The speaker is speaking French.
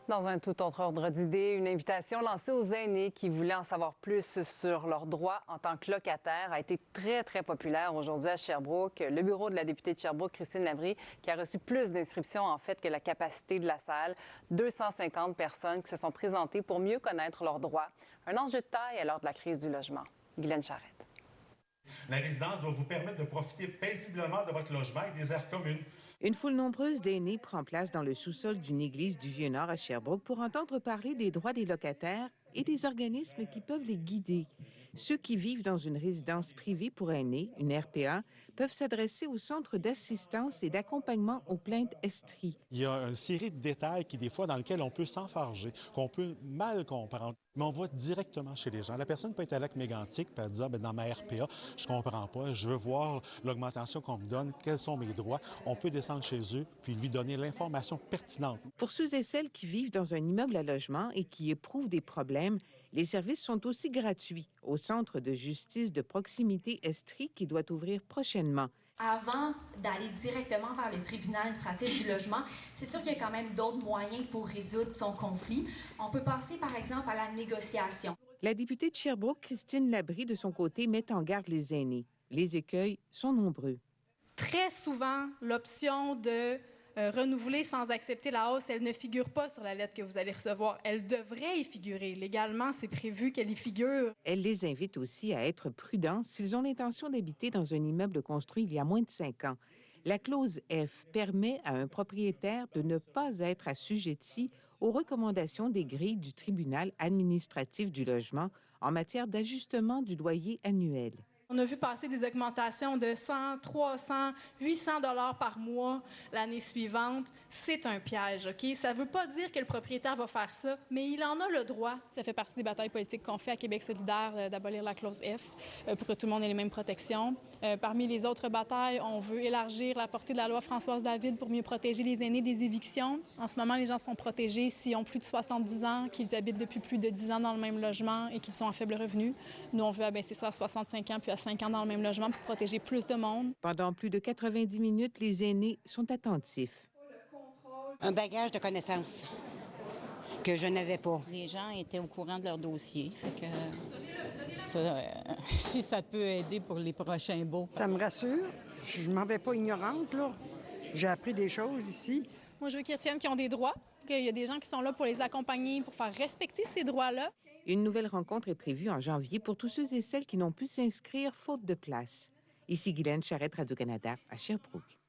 Dans un tout autre ordre d'idées, une invitation lancée aux aînés qui voulaient en savoir plus sur leurs droits en tant que locataires a été très populaire aujourd'hui à Sherbrooke. Le bureau de la députée de Sherbrooke, Christine Labrie, qui a reçu plus d'inscriptions en fait que la capacité de la salle. 250 personnes qui se sont présentées pour mieux connaître leurs droits. Un enjeu de taille à l'heure de la crise du logement. Guylaine Charette. La résidence doit vous permettre de profiter paisiblement de votre logement et des aires communes. Une foule nombreuse d'aînés prend place dans le sous-sol d'une église du Vieux-Nord à Sherbrooke pour entendre parler des droits des locataires et des organismes qui peuvent les guider. Ceux qui vivent dans une résidence privée pour aînés, une RPA, peuvent s'adresser au Centre d'assistance et d'accompagnement aux plaintes Estrie. Il y a une série de détails qui, des fois, dans lesquels on peut s'enfarger, qu'on peut mal comprendre. Mais on va directement chez les gens. La personne peut être à lac mégantic et dire, dans ma RPA, je ne comprends pas, je veux voir l'augmentation qu'on me donne, quels sont mes droits. On peut descendre chez eux puis lui donner l'information pertinente. Pour ceux et celles qui vivent dans un immeuble à logement et qui éprouvent des problèmes, les services sont aussi gratuits au Centre de justice de proximité Estrie qui doit ouvrir prochainement. Avant d'aller directement vers le tribunal administratif du logement, c'est sûr qu'il y a quand même d'autres moyens pour résoudre son conflit. On peut passer, par exemple, à la négociation. La députée de Sherbrooke, Christine Labrie, de son côté, met en garde les aînés. Les écueils sont nombreux. Très souvent, l'option de renouveler sans accepter la hausse, elle ne figure pas sur la lettre que vous allez recevoir. Elle devrait y figurer. Légalement, c'est prévu qu'elle y figure. Elle les invite aussi à être prudents s'ils ont l'intention d'habiter dans un immeuble construit il y a moins de 5 ans. La clause F permet à un propriétaire de ne pas être assujetti aux recommandations des grilles du tribunal administratif du logement en matière d'ajustement du loyer annuel. On a vu passer des augmentations de 100, 300, 800 $ par mois l'année suivante. C'est un piège, OK? Ça ne veut pas dire que le propriétaire va faire ça, mais il en a le droit. Ça fait partie des batailles politiques qu'on fait à Québec solidaire d'abolir la clause F pour que tout le monde ait les mêmes protections. Parmi les autres batailles, on veut élargir la portée de la loi Françoise David pour mieux protéger les aînés des évictions. En ce moment, les gens sont protégés s'ils ont plus de 70 ans, qu'ils habitent depuis plus de 10 ans dans le même logement et qu'ils sont à faible revenu. Nous, on veut abaisser ça à 65 ans puis à 5 ans dans le même logement pour protéger plus de monde. Pendant plus de 90 minutes, les aînés sont attentifs. Un bagage de connaissances que je n'avais pas. Les gens étaient au courant de leur dossier, fait que ça, si ça peut aider pour les prochains baux. Ça me rassure. Je m'en vais pas ignorante, là. J'ai appris des choses ici. Moi, je veux qu'ils retiennent qu'ils ont des droits, qu'il y a des gens qui sont là pour les accompagner, pour faire respecter ces droits-là. Une nouvelle rencontre est prévue en janvier pour tous ceux et celles qui n'ont pu s'inscrire faute de place. Ici Guylaine Charette, Radio-Canada, à Sherbrooke.